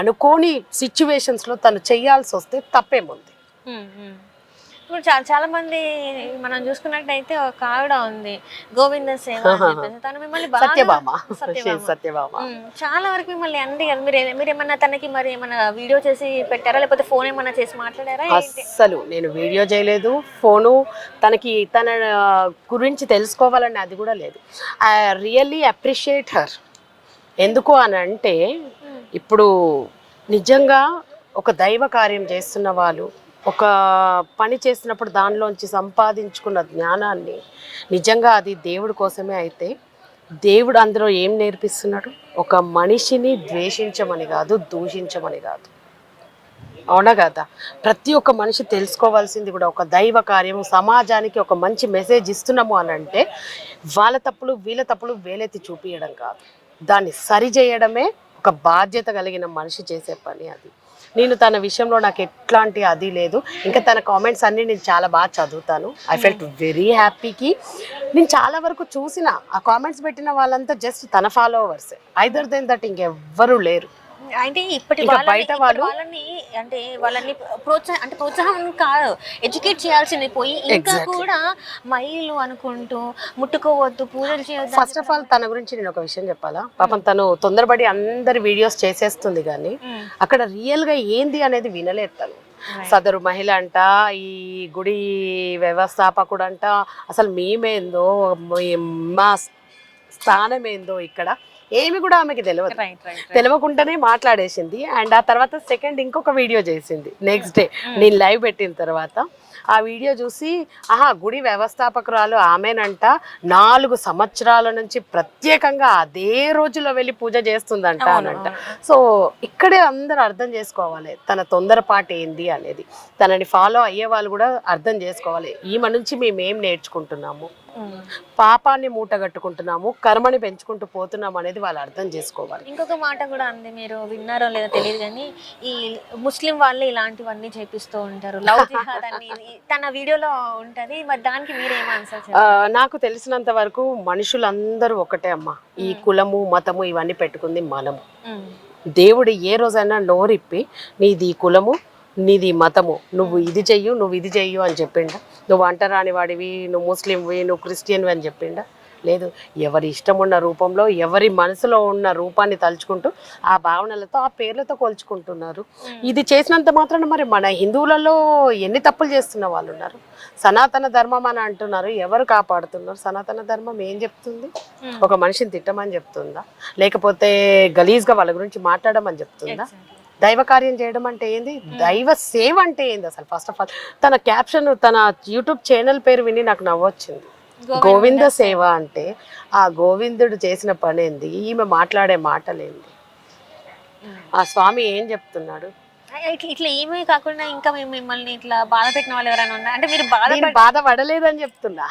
అనుకోని సిచ్యువేషన్స్లో తను చేయాల్సి వస్తే తప్పేముంది? ఇప్పుడు చాలా మంది మనం చూసుకున్నట్టయితే ఒక ఆవిడ ఉంది, గోవింద సేవ, తను మిమ్మల్ని సత్యభామ చాలా వరకు మిమ్మల్ని అంది కదా. మీరు ఏమన్నా తనకి మరి ఏమన్నా వీడియో చేసి పెట్టారా, లేకపోతే ఫోన్ ఏమన్నా చేసి మాట్లాడారా? అస్సలు నేను వీడియో చేయలేదు, ఫోను తనకి తన గురించి తెలుసుకోవాలని అది కూడా లేదు. I really appreciate her. ఎందుకు అని అంటే, ఇప్పుడు నిజంగా ఒక దైవ కార్యం చేస్తున్న వాళ్ళు ఒక పని చేసినప్పుడు దానిలోంచి సంపాదించుకున్న జ్ఞానాన్ని నిజంగా అది దేవుడి కోసమే అయితే, దేవుడు అందులో ఏం నేర్పిస్తున్నాడు? ఒక మనిషిని ద్వేషించమని కాదు, దూషించమని కాదు. అవునా కదా? ప్రతి ఒక్క మనిషి తెలుసుకోవాల్సింది కూడా ఒక దైవ కార్యము, సమాజానికి ఒక మంచి మెసేజ్ ఇస్తున్నాము అని అంటే వాళ్ళ తప్పులు వీళ్ళ తప్పులు వేలెత్తి చూపించడం కాదు, దాన్ని సరి చేయడమే ఒక బాధ్యత కలిగిన మనిషి చేసే పని. అది నేను తన విషయంలో నాకు ఎట్లాంటి అది లేదు. ఇంకా తన కామెంట్స్ అన్నీ నేను చాలా బాగా చదువుతాను. ఐ ఫెల్ట్ వెరీ హ్యాపీకి. నేను చాలా వరకు చూసిన ఆ కామెంట్స్ పెట్టిన వాళ్ళంతా జస్ట్ తన ఫాలోవర్సే, ఐదర్ దెన్ దట్ ఇంకెవ్వరూ లేరు. అంటే ఇప్పటి ఇంకా బయట వాళ్ళు వాళ్ళని అంటే వాళ్ళని ప్రోత్సాహం కాదు, ఎడ్యుకేట్ చేయాల్సింది పోయి ఇంకా కూడా మైలు అనుకుంటూ ముట్టుకోవద్దు, పూజలు చేయొద్దు. ఫస్ట్ ఆఫ్ ఆల్ తన గురించి నేను ఒక విషయం చెప్పాలా, పాపం తను తొందరపడి అందరి వీడియోస్ చేసేస్తుంది కానీ అక్కడ రియల్ గా ఏంది అనేది వినలేదు తను. సదరు మహిళ అంట, ఈ గుడి వ్యవస్థాపకుడు అంట, అసలు మేమేందో మా స్థానం ఏందో ఇక్కడ ఏమి కూడా ఆమెకి తెలియదు. తెలియకుండానే మాట్లాడేసింది. అండ్ ఆ తర్వాత సెకండ్ ఇంకొక వీడియో చేసింది నెక్స్ట్ డే నేను లైవ్ పెట్టిన తర్వాత. ఆ వీడియో చూసి గుడి వ్యవస్థాపకురాలు ఆమెనంట 4 సంవత్సరాల నుంచి ప్రత్యేకంగా అదే రోజులో వెళ్ళి పూజ చేస్తుందంట అనంట. సో ఇక్కడే అందరూ అర్థం చేసుకోవాలి తన తొందరపాటు ఏంది అనేది. తనని ఫాలో అయ్యే వాళ్ళు కూడా అర్థం చేసుకోవాలి, ఈమె నుంచి మేమేం నేర్చుకుంటున్నాము, పాపాన్ని మూటగట్టుకుంటున్నాము, కర్మని పెంచుకుంటూ పోతున్నాము అనేది వాళ్ళు అర్థం చేసుకోవాలి. ఇంకొక మాట కూడా అంది, మీరు విన్నారో లేదో తెలియదు కానీ ఈ ముస్లిం వాళ్ళు ఇలాంటివన్నీ చేపిస్తూ ఉంటారు, లవ్ జిహాద్ అని తన వీడియోలో ఉంటది. మరి దానికి మీరేం ఆన్సర్ చెప్తారు? నాకు తెలిసినంత వరకు మనుషులందరూ ఒకటే అమ్మా. ఈ కులము మతము ఇవన్నీ పెట్టుకుంది మనము. దేవుడు ఏ రోజైనా నోరిప్పి నీది కులము నీది మతము, నువ్వు ఇది చెయ్యు నువ్వు ఇది చెయ్యు అని చెప్పిండా? నువ్వు అంటరాని వాడివి, నువ్వు ముస్లింవి, నువ్వు క్రిస్టియన్వి అని చెప్పిండా? లేదు. ఎవరి ఇష్టం ఉన్న రూపంలో ఎవరి మనసులో ఉన్న రూపాన్ని తలుచుకుంటూ ఆ భావనలతో ఆ పేర్లతో కొలుచుకుంటున్నారు. ఇది చేసినంత మాత్రాన మరి మన హిందువులలో ఎన్ని తప్పులు చేస్తున్న వాళ్ళు ఉన్నారు. సనాతన ధర్మం అని అంటున్నారు, ఎవరు కాపాడుతున్నారు? సనాతన ధర్మం ఏం చెప్తుంది? ఒక మనిషిని తిట్టమని చెప్తుందా, లేకపోతే గలీజ్గా వాళ్ళ గురించి మాట్లాడమని చెప్తుందా? దైవ కార్యం చేయడం అంటే ఏంది, దైవ సేవ అంటే ఏంది అసలు? ఫస్ట్ ఆఫ్ ఆల్ తన క్యాప్షన్, తన యూట్యూబ్ ఛానల్ పేరు విని నాకు నవ్వొచ్చింది. గోవింద సేవ అంటే ఆ గోవిందుడు చేసిన పని ఏంది, ఈమె మాట్లాడే మాటలేంది, ఆ స్వామి ఏం చెప్తున్నాడు? ఇట్లా ఏమీ కాకుండా ఇంకా మిమ్మల్ని ఇట్లా బాధ పెట్టిన వాళ్ళు ఎవరైనా ఉన్నా అంటే మీరు బాధపడలేదని చెప్తున్నా.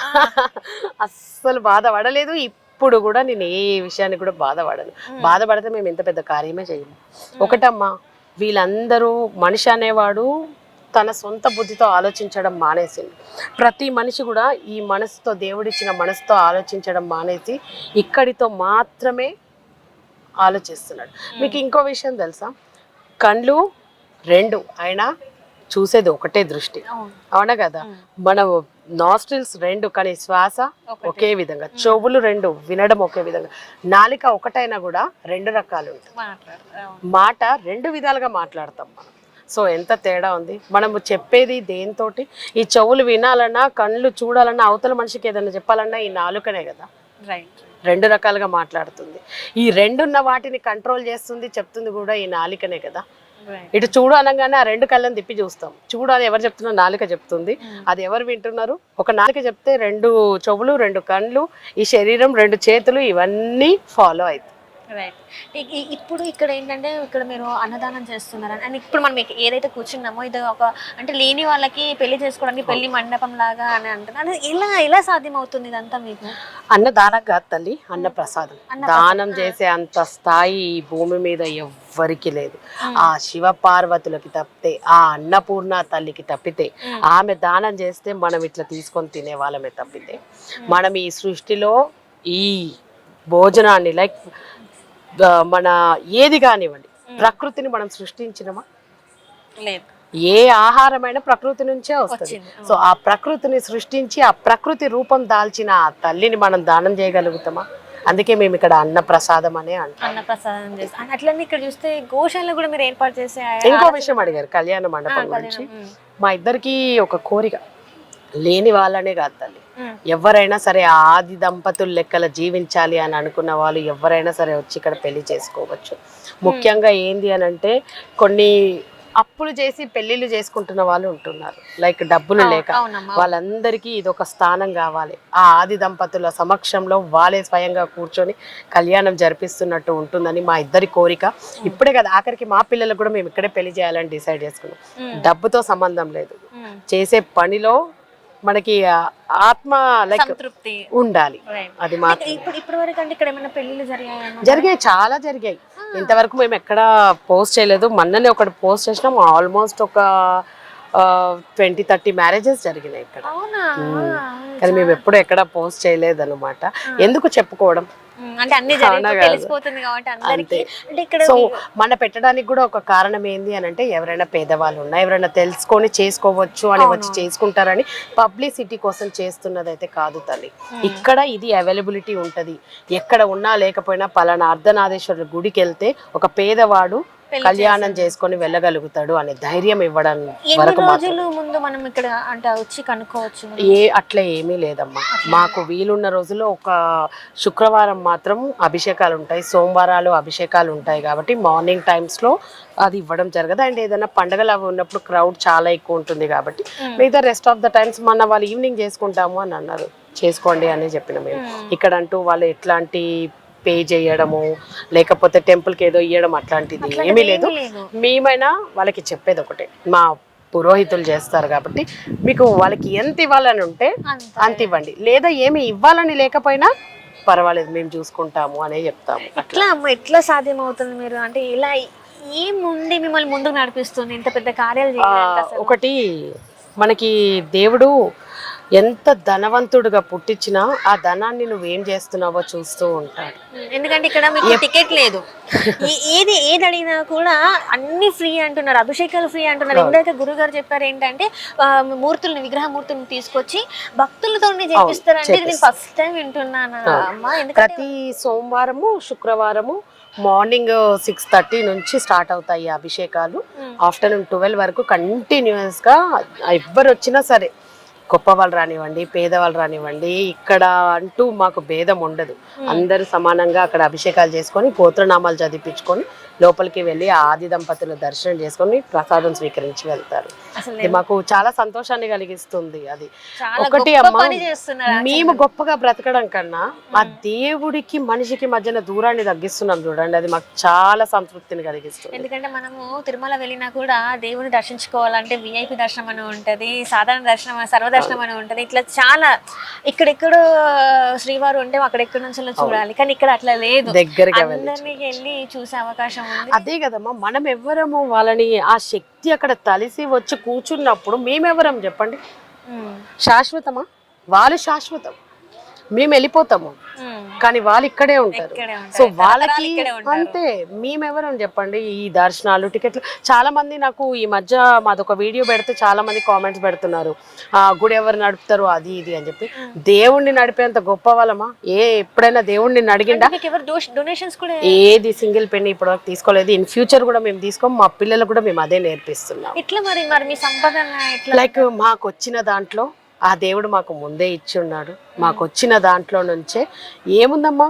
అస్సలు బాధపడలేదు. ఇప్పుడు కూడా నేను ఏ విషయాన్ని కూడా బాధపడను. బాధపడితే మేము ఎంత పెద్ద కార్యమే చేయము. ఒకటమ్మా, వీళ్ళందరూ మనిషి అనేవాడు తన సొంత బుద్ధితో ఆలోచించడం మానేసింది. ప్రతి మనిషి కూడా ఈ మనసుతో, దేవుడిచ్చిన మనసుతో ఆలోచించడం మానేసి ఇక్కడితో మాత్రమే ఆలోచిస్తున్నాడు. మీకు ఇంకో విషయం తెలుసా? కళ్ళు 2 అయినా చూసేది ఒకటే దృష్టి, అవునా కదా? మన నాస్ట్రిల్స్ 2 కానీ శ్వాస ఒకే విధంగా, చెవులు 2 వినడం ఒకే విధంగా, నాలిక ఒకటైనా కూడా 2 రకాలు ఉంటాయి. మాట 2 విధాలుగా మాట్లాడతాం మనం. సో ఎంత తేడా ఉంది. మనము చెప్పేది దేంతోటి, ఈ చెవులు వినాలన్నా, కళ్ళు చూడాలన్నా, అవతల మనిషికి ఏదైనా చెప్పాలన్నా ఈ నాలుకనే కదా. 2 రకాలుగా మాట్లాడుతుంది. ఈ 2 ఉన్న వాటిని కంట్రోల్ చేస్తుంది, చెప్తుంది కూడా ఈ నాలికనే కదా. ఇటు చూడు అనగానే ఆ 2 కళ్ళని తిప్పి చూస్తాం. చూడు అని ఎవరు చెప్తున్నారు? నాలుక చెప్తుంది. అది ఎవరు వింటున్నారు? ఒక నాలుక చెప్తే 2 చెవులు, 2 కళ్ళు, ఈ శరీరం, 2 చేతులు, ఇవన్నీ ఫాలో అవుతాయి. రైట్. ఇప్పుడు ఇక్కడ ఏంటంటే ఇక్కడ మీరు అన్నదానం చేస్తున్నారు అండ్ ఇప్పుడు మనం ఏదైతే కూర్చున్నామో ఇది ఒక అంటే లేని వాళ్ళకి పెళ్లి చేసుకోవడానికి పెళ్లి మండపం లాగా అని అంటున్నారు. ఎలా సాధ్యం అవుతుంది ఇదంతా మీకు? అన్నదానం కాదు తల్లి, అన్న ప్రసాదం. దానం చేసే అంత స్థాయి ఈ భూమి మీద ఎవ్వరికి లేదు. ఆ శివ పార్వతులకి తప్పితే, ఆ అన్నపూర్ణ తల్లికి తప్పితే, ఆమె దానం చేస్తే మనం ఇట్లా తీసుకొని తినే వాళ్ళమే తప్పితే, మనం ఈ సృష్టిలో ఈ భోజనాన్ని లైక్ మన ఏది కానివ్వండి ప్రకృతిని మనం సృష్టించినమా? లేదు. ఏ ఆహారమైనా ప్రకృతి నుంచే వస్తుంది. సో ఆ ప్రకృతిని సృష్టించి ఆ ప్రకృతి రూపం దాల్చిన ఆ తల్లిని మనం దానం చేయగలుగుతామా? అందుకే మేము ఇక్కడ అన్న ప్రసాదం అనే అంటాం. అన్న ప్రసాదం చేస్తాం. అట్లనే ఇక్కడ చూస్తే గోశాల కూడా మీరు ఏర్పాటు చేసే ఇంకో విషయం అడిగారు కళ్యాణ మండపం గురించి. మా ఇద్దరికి ఒక కోరిక, లేని వాళ్ళనే కాదు తల్లి, ఎవరైనా సరే ఆది దంపతులు లెక్కల జీవించాలి అని అనుకున్న వాళ్ళు ఎవరైనా సరే వచ్చి ఇక్కడ పెళ్లి చేసుకోవచ్చు. ముఖ్యంగా ఏంది అని అంటే కొన్ని అప్పులు చేసి పెళ్లిళ్ళు చేసుకుంటున్న వాళ్ళు ఉంటున్నారు, లైక్ డబ్బులు లేక. వాళ్ళందరికీ ఇది ఒక స్థానం కావాలి. ఆ ఆది దంపతుల సమక్షంలో వాళ్ళే స్వయంగా కూర్చొని కళ్యాణం జరిపిస్తున్నట్టు ఉంటుందని మా ఇద్దరి కోరిక. ఇప్పుడే కదా ఆఖరికి మా పిల్లలకు కూడా మేము ఇక్కడే పెళ్లి చేయాలని డిసైడ్ చేసుకున్నాం. డబ్బుతో సంబంధం లేదు, చేసే పనిలో మనకి ఆత్మ లైక్ ఉండాలి. అది మాత్రం. ఇప్పుడు వరకు అంటే ఇక్కడ ఏమైనా పెళ్లిళ్ళు జరిగాయి, చాలా జరిగాయి. ఇంతవరకు మేము ఎక్కడ పోస్ట్ చేయలేదు. మొన్ననే ఒకటి పోస్ట్ చేసినాం. ఆల్మోస్ట్ ఒక 20-30 మ్యారేజెస్ జరిగినాయి ఇక్కడ. అవునా? కానీ మేము ఎప్పుడు ఎక్కడ పోస్ట్ చేయలేదు అనమాట. ఎందుకు చెప్పుకోవడం, అంటే అన్ని తెలిసిపోతుంది కాబట్టి అందరికీ. అంటే ఇక్కడ సో మన పెట్టడానికి కూడా ఒక కారణం ఏంది అని అంటే, ఎవరైనా పేదవాళ్ళు ఉన్నా, ఎవరైనా తెలుసుకొని చేసుకోవచ్చు అని వచ్చి చేసుకుంటారని పబ్లిసిటీ కోసం చేస్తున్నది అయితే కాదు తల్లి. ఇక్కడ ఇది అవైలబిలిటీ ఉంటది, ఎక్కడ ఉన్నా లేకపోయినా పలానా అర్ధనాదేశ్వరుల గుడికి వెళ్తే ఒక పేదవాడు కళ్యాణం చేసుకొని వెళ్ళగలుగుతాడు అనే ధైర్యం ఇవ్వడం వరకు రోజుల ముందు మనం ఇక్కడ అంటే వచ్చి కనుక్కోవచ్చు. అట్లా ఏమీ లేదమ్మా. మాకు వీలున్న రోజుల్లో ఒక శుక్రవారం మాత్రం అభిషేకాలు ఉంటాయి, సోమవారాలు అభిషేకాలు ఉంటాయి కాబట్టి మార్నింగ్ టైమ్స్ లో అది ఇవ్వడం జరగదు. అండ్ ఏదైనా పండుగలు అవి ఉన్నప్పుడు క్రౌడ్ చాలా ఎక్కువ ఉంటుంది కాబట్టి మిగతా రెస్ట్ ఆఫ్ ద టైమ్స్ మన వాళ్ళు ఈవినింగ్ చేసుకుంటాము అని అన్నారు. చేసుకోండి అని చెప్పిన మేము. ఇక్కడ అంటూ వాళ్ళు ఎట్లాంటి పే చేయడము లేకపోతే టెంపుల్కి ఏదో ఇవ్వడం అట్లాంటిది ఏమీ లేదు. మేమైనా వాళ్ళకి చెప్పేది ఒకటే, మా పురోహితులు చేస్తారు కాబట్టి మీకు వాళ్ళకి ఎంత ఇవ్వాలని ఉంటే అంత ఇవ్వండి, లేదా ఏమి ఇవ్వాలని లేకపోయినా పర్వాలేదు మేము చూసుకుంటాము అనే చెప్తాము. ఎట్లా సాధ్యం అవుతుంది మీరు అంటే ఇలా ఏముంది మిమ్మల్ని ముందుకు నడిపిస్తుంది ఇంత పెద్ద కార్యాలు చేయడానికి? ఒకటి మనకి దేవుడు ఎంత ధనవంతుడుగా పుట్టించినా ఆ ధనాన్ని నువ్వేం చేస్తున్నావో చూస్తూ ఉంటాడు. ఎందుకంటే ఇక్కడ మీకు టికెట్ లేదు, ఏది అడిగినా కూడా అన్ని ఫ్రీ అంటున్నారు, అభిషేకాలు ఫ్రీ అంటున్నారు. ఇందాక గురుగారు చెప్పారు ఏంటంటే విగ్రహ మూర్తులను తీసుకొచ్చి భక్తులతో చేపిస్తారంటే నేను ఫస్ట్ టైం వింటున్నాను అమ్మా. ప్రతి సోమవారము శుక్రవారము మార్నింగ్ 6:30 నుంచి స్టార్ట్ అవుతాయి అభిషేకాలు. ఆఫ్టర్నూన్ 12 వరకు కంటిన్యూస్ గా ఎవ్వరు వచ్చినా సరే, గొప్ప వాళ్ళు రానివ్వండి, పేదవాళ్ళు రానివ్వండి, ఇక్కడ అంటూ మాకు భేదం ఉండదు. అందరూ సమానంగా అక్కడ అభిషేకాలు చేసుకొని గోత్రనామాలు చదివించుకొని లోపలికి వెళ్ళి ఆది దంపతుల దర్శనం చేసుకొని ప్రసాదం స్వీకరించి వెళ్తారు. ఇది మాకు చాలా సంతోషాన్ని కలిగిస్తుంది. అది ఒకటి అమ్మ, మేము గొప్పగా బ్రతకడం కన్నా ఆ దేవుడికి మనిషికి మధ్యన దూరాన్ని తగ్గిస్తున్నాం చూడండి, అది మాకు చాలా సంతృప్తిని కలిగిస్తుంది. ఎందుకంటే మనము తిరుమల వెళ్ళినా కూడా దేవుని దర్శించుకోవాలంటే విఐపి దర్శనం అని ఉంటది, సాధారణ దర్శనం, సర్వదర్శనం అని ఉంటది. ఇట్లా చాలా ఇక్కడెక్కడో శ్రీవారు ఉంటే అక్కడెక్కడ నుంచి చూడాలి, కానీ ఇక్కడ అట్లా లేదు, దగ్గరగా అందరినీ వెళ్ళి చూసే అవకాశం. అదే కదమ్మా, మనం ఎవ్వరము వాళ్ళని ఆ శక్తి అక్కడ తలిసి వచ్చి కూర్చున్నప్పుడు మేమెవరం చెప్పండి? శాశ్వతమా? వాళ్ళు శాశ్వతం, మేము వెళ్ళిపోతాము కానీ వాళ్ళు ఇక్కడే ఉంటారు. సో వాళ్ళకి అంతే, మేమెవరం చెప్పండి? ఈ దర్శనాలు టికెట్లు చాలా మంది నాకు ఈ మధ్య మాదొక వీడియో పెడితే చాలా మంది కామెంట్స్ పెడుతున్నారు, గుడి ఎవరు నడుపుతారు అది ఇది అని చెప్పి. దేవుణ్ణి నడిపేంత గొప్ప వాళ్ళమా? ఎప్పుడైనా దేవుణ్ణి అడిగిండా? ఏది సింగిల్ పెన్ని ఇప్పటి వరకు తీసుకోలేదు, ఇన్ ఫ్యూచర్ కూడా మేము తీసుకోం, మా పిల్లలకు కూడా మేము అదే నేర్పిస్తున్నాం. లైక్ మాకు వచ్చిన దాంట్లో ఆ దేవుడు మాకు ముందే ఇచ్చి ఉన్నాడు, మాకు వచ్చిన దాంట్లో నుంచే ఏముందమ్మా,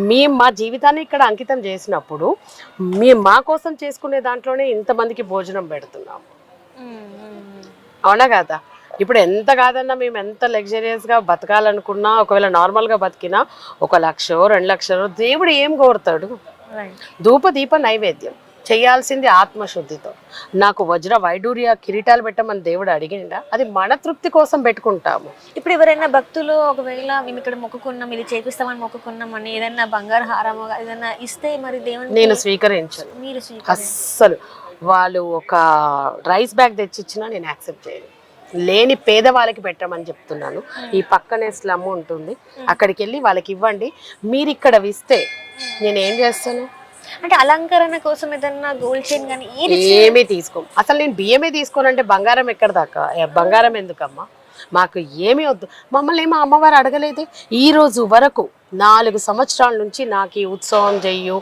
మేము మా జీవితాన్ని ఇక్కడ అంకితం చేసినప్పుడు మేము మా కోసం చేసుకునే దాంట్లోనే ఇంతమందికి భోజనం పెడుతున్నాము. అవునా కదా? ఇప్పుడు ఎంత కాదన్నా మేము ఎంత లగ్జరియస్గా బతకాలనుకున్నా, ఒకవేళ నార్మల్గా బతికినా 1 లక్ష 2 లక్షలు దేవుడు ఏం కోరుతాడు? ధూప దీప నైవేద్యం చేయాల్సింది ఆత్మశుద్ధితో. నాకు వజ్ర వైడూర్య కిరీటాలు పెట్టమని దేవుడు అడిగిండా? అది మన తృప్తి కోసం పెట్టుకుంటాము. ఇప్పుడు ఎవరైనా భక్తులు ఒకవేళ మేము ఇక్కడ మొక్కుకున్నాం, ఇది చేపిస్తామని మొక్కుకున్నాం అని ఏదైనా బంగారు హారమో ఏదైనా ఇస్తే మరి దేవుని నేను స్వీకరించను. మీరు అస్సలు. వాళ్ళు ఒక రైస్ బ్యాగ్ తెచ్చిచ్చినా నేను యాక్సెప్ట్ చేయను. లేని పేదవాళ్ళకి పెట్టమని చెప్తున్నాను. ఈ పక్కనే స్లమ్ ఉంటుంది, అక్కడికి వెళ్ళి వాళ్ళకి ఇవ్వండి. మీరు ఇక్కడ ఇస్తే నేను ఏం చేస్తాను అంటే అలంకరణ కోసం ఏదన్నా గోల్డ్ చైన్ కానీ ఏమీ తీసుకోం. అసలు నేను బియ్యమే తీసుకోనంటే బంగారం ఎక్కడ దాకా? బంగారం ఎందుకమ్మా? మాకు ఏమీ వద్దు. మమ్మల్ని ఏమో అమ్మవారు అడగలేదు ఈ రోజు వరకు. 4 సంవత్సరాల నుంచి నాకు ఈ ఉత్సవం చెయ్యు,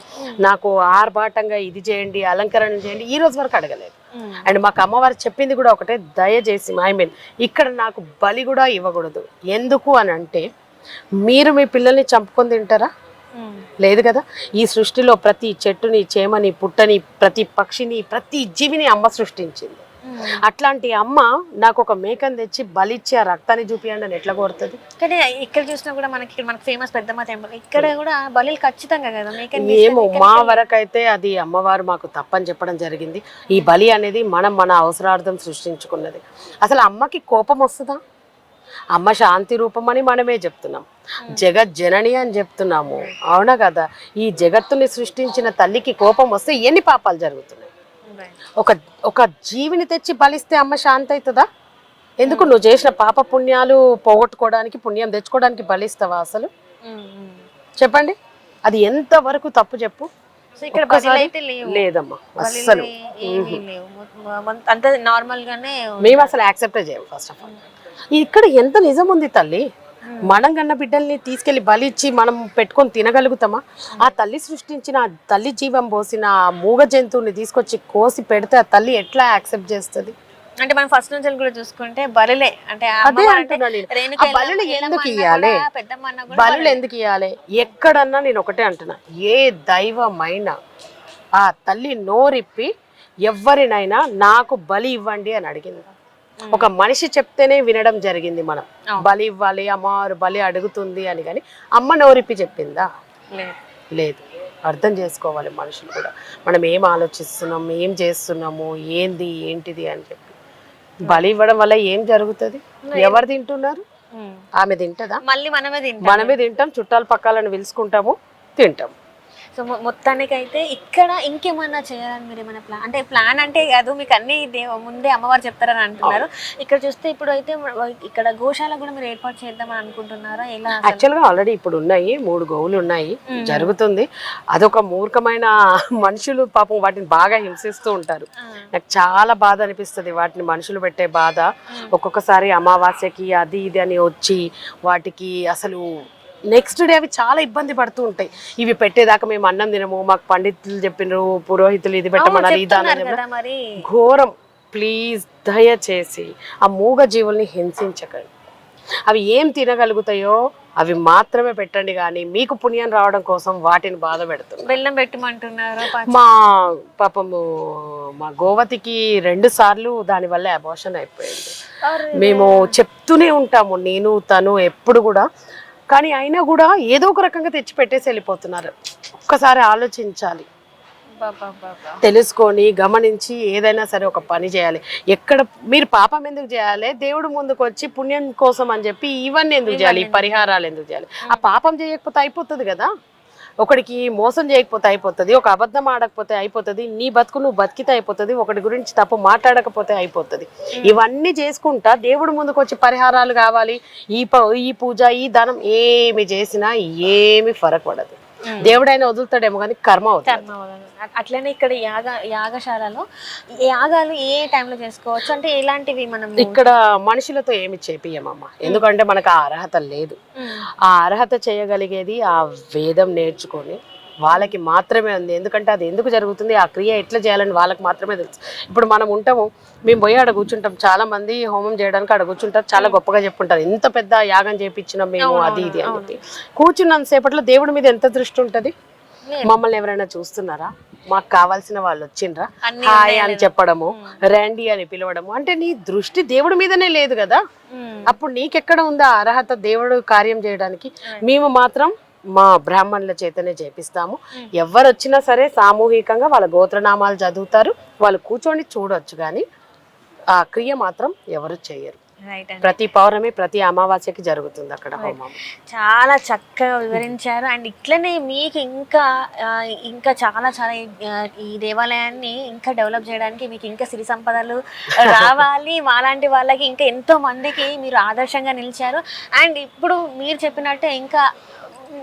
నాకు ఆర్భాటంగా ఇది చేయండి, అలంకరణ చేయండి, ఈ రోజు వరకు అడగలేదు. అండ్ మాకు అమ్మవారు చెప్పింది కూడా ఒకటే, దయచేసి ఇక్కడ నాకు బలి కూడా ఇవ్వకూడదు. ఎందుకు అని అంటే, మీరు మీ పిల్లల్ని చంపుకొని తింటారా? లేదు కదా. ఈ సృష్టిలో ప్రతి చెట్టుని, చేమని, పుట్టని, ప్రతి పక్షిని, ప్రతి జీవిని అమ్మ సృష్టించింది. అట్లాంటి అమ్మ నాకు ఒక మేకని తెచ్చి బలిచ్చి ఆ రక్తాన్ని చూపియండి అని ఎట్లా కోరుతుంది? కానీ ఇక్కడ చూసినా కూడా మనకి ఫేమస్ పెద్దమ్మ టెంపుల్, ఇక్కడ కూడా బలిలు ఖచ్చితంగా కదా మేకని. ఏమో మా వరకైతే అది అమ్మవారు మాకు తప్పని చెప్పడం జరిగింది. ఈ బలి అనేది మనం మన అవసరార్థం సృష్టించుకున్నది. అసలు అమ్మకి కోపం వస్తుందా? అమ్మ శాంతి రూపం అని మనమే చెప్తున్నాం, జగజ్జనని అని చెప్తున్నాము. అవునా కదా? ఈ జగత్తుని సృష్టించిన తల్లికి కోపం వస్తే ఎన్ని పాపాలు జరుగుతున్నాయి? ఒక ఒక జీవిని తెచ్చి బలిస్తే అమ్మ శాంతి అవుతుందా? ఎందుకు నువ్వు చేసిన పాప పుణ్యాలు పోగొట్టుకోవడానికి, పుణ్యం తెచ్చుకోవడానికి బలిస్తావా అసలు? చెప్పండి, అది ఎంత వరకు తప్పు చెప్పు. ఇక్కడ లేదమ్మా అస్సలు, అంత నార్మల్ గానే మేము అసలు యాక్సెప్ట్ చేయం. ఫస్ట్ ఆఫ్ ఆల్ ఇక్కడ ఎంత నిజం ఉంది తల్లి. మనం కన్న బిడ్డల్ని తీసుకెళ్లి బలిచ్చి మనం పెట్టుకొని తినగలుగుతామా? ఆ తల్లి సృష్టించిన, ఆ తల్లి జీవం పోసిన ఆ మూగ జంతువుని తీసుకొచ్చి కోసి పెడితే ఆ తల్లి ఎట్లా యాక్సెప్ట్ చేస్తుంది? అంటే మనం ఫస్ట్ నుంచి కూడా చూసుకుంటే బలిలే. అంటే అదే అంటున్నా నేను, ఆ బలులు ఎందుకు ఇవ్వాలి? బలులు ఎందుకు ఇవ్వాలి? ఎక్కడన్నా నేను ఒకటే అంటున్నా, ఏ దైవమైనా ఆ తల్లి నోరిప్పి ఎవరినైనా నాకు బలి ఇవ్వండి అని అడిగింది. ఒక మనిషి చెప్తేనే వినడం జరిగింది. మనం బలి ఇవ్వాలి, అమ్మవారు బలి అడుగుతుంది అని, కానీ అమ్మ నోరిప్పి చెప్పిందా? లేదు. అర్థం చేసుకోవాలి మనుషులు కూడా, మనం ఏం ఆలోచిస్తున్నాం, ఏం చేస్తున్నాము, ఏంటిది అని చెప్పి. బలి ఇవ్వడం వల్ల ఏం జరుగుతుంది? ఎవరు తింటున్నారు? ఆమె తింటదా? మళ్ళీ మనమే తింటాం, చుట్టాల పక్కాలను పిలుచుకుంటాము, తింటాం. సో మొత్తానికి అయితే ఇక్కడ ఇంకేమన్నా చేయాలని మీరు ఏమైనా ప్లాన్, అంటే ప్లాన్ అంటే కాదు, మీకు అన్ని ముందే అమ్మవారు చెప్తారని అంటున్నారు. ఇక్కడ చూస్తే ఇప్పుడు అయితే ఇక్కడ గోశాల కూడా మీరు ఏర్పాటు చేద్దామని అనుకుంటున్నారా? ఎలా? యాక్చువల్గా ఆల్రెడీ ఇప్పుడు ఉన్నాయి, 3 గోవులు ఉన్నాయి, జరుగుతుంది. అదొక మూర్ఖమైన మనుషులు పాపం వాటిని బాగా హింసిస్తూ ఉంటారు. నాకు చాలా బాధ అనిపిస్తుంది వాటిని మనుషులు పెట్టే బాధ. ఒక్కొక్కసారి అమావాస్యకి అది ఇది అని వచ్చి వాటికి అసలు నెక్స్ట్ డే అవి చాలా ఇబ్బంది పడుతూ ఉంటాయి. ఇవి పెట్టేదాకా మేము అన్నం తినము, మాకు పండితులు చెప్పినారు, పురోహితులు ఇది పెట్టమన్నారు, ఇది ఘోరం. ప్లీజ్ దయచేసి ఆ మూగ జీవుల్ని హింసించకండి. అవి ఏం తినగలుగుతాయో అవి మాత్రమే పెట్టండి, కానీ మీకు పుణ్యం రావడం కోసం వాటిని బాధ పెడుతుంది. బెల్లం పెట్టమంటున్నారు. మా పాపము మా గోవతికి 2 సార్లు దానివల్ల అబార్షన్ అయిపోయింది. మేము చెప్తూనే ఉంటాము, నేను తను ఎప్పుడు కూడా, కానీ అయినా కూడా ఏదో ఒక రకంగా తెచ్చి పెట్టేసి వెళ్ళిపోతున్నారు. ఒక్కసారి ఆలోచించాలి, తెలుసుకొని గమనించి ఏదైనా సరే ఒక పని చేయాలి. ఎక్కడ మీరు పాపం ఎందుకు చేయాలి? దేవుడు ముందుకు వచ్చి పుణ్యం కోసం అని చెప్పి ఇవన్నీ ఎందుకు చేయాలి? ఈ పరిహారాలు ఎందుకు చేయాలి? ఆ పాపం చేయకపోతే అయిపోతుంది కదా. ఒకడికి మోసం చేయకపోతే అయిపోతుంది, ఒక అబద్ధం ఆడకపోతే అయిపోతుంది, నీ బతుకు నువ్వు బతికితే అయిపోతుంది, ఒకటి గురించి తప్పు మాట్లాడకపోతే అయిపోతుంది. ఇవన్నీ చేసుకుంటా దేవుడు ముందుకు వచ్చి పరిహారాలు కావాలి, ఈ పూజ, ఈ దానం ఏమి చేసినా ఏమి ఫరక్ పడదు. దేవుడైనా వదులుతాడేమో కానీ కర్మ అవుతుంది. అట్లనే ఇక్కడ యాగశాలలో యాగాలు ఏ టైంలో చేసుకోవచ్చు? అంటే ఎలాంటివి? మనం ఇక్కడ మనుషులతో ఏమి చేపియమమ్మా, ఎందుకంటే మనకు ఆ అర్హత లేదు. ఆ అర్హత చేయగలిగేది ఆ వేదం నేర్చుకొని వాళ్ళకి మాత్రమే ఉంది. ఎందుకంటే అది ఎందుకు జరుగుతుంది, ఆ క్రియ ఎట్లా చేయాలని వాళ్ళకి మాత్రమే తెలుసు. ఇప్పుడు మనం ఉంటాము, మేము పోయి ఆడ కూర్చుంటాం, చాలా మంది హోమం చేయడానికి ఆడ కూర్చుంటారు, చాలా గొప్పగా చెప్పుంటారు, ఎంత పెద్ద యాగం చేయించినాం మేము అది ఇది అని చెప్పి. కూర్చున్నంత సేపట్లో దేవుడి మీద ఎంత దృష్టి ఉంటుంది? మమ్మల్ని ఎవరైనా చూస్తున్నారా? మాకు కావాల్సిన వాళ్ళు వచ్చిండ్రా, హాయ్ అని చెప్పడము, రండి అని పిలవడము, అంటే నీ దృష్టి దేవుడి మీదనే లేదు కదా. అప్పుడు నీకెక్కడ ఉందా అర్హత దేవుడు కార్యం చేయడానికి? మేము మాత్రం మా బ్రాహ్మణుల చేతనే చేపిస్తాము. ఎవరు వచ్చినా సరే సామూహికంగా వాళ్ళ గోత్రనామాలు చదువుతారు, వాళ్ళు కూర్చొని చూడొచ్చు, కానీ ఆ క్రియ మాత్రం ఎవరు చేయరు. ప్రతి పౌర్ణమి, ప్రతి అమావాస్యకి జరుగుతుంది అక్కడ హోమం. చాలా చక్కగా వివరించారు. అండ్ ఇట్లనే మీకు ఇంకా చాలా చాలా ఈ దేవాలయాన్ని ఇంకా డెవలప్ చేయడానికి మీకు ఇంకా సిరి సంపదలు రావాలి. మాలాంటి వాళ్ళకి ఇంకా ఎంతో మందికి మీరు ఆదర్శంగా నిలిచారు. అండ్ ఇప్పుడు మీరు చెప్పినట్టే ఇంకా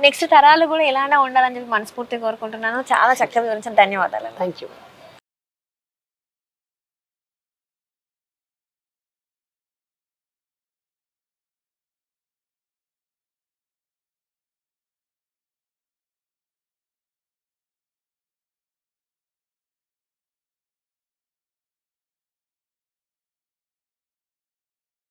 నెక్స్ట్ తరాలు కూడా ఎలానే ఉండాలని చెప్పి మనస్ఫూర్తిగా కోరుకుంటున్నాను. చాలా చక్కగా వివరించారు. ధన్యవాదాలు. Thank you.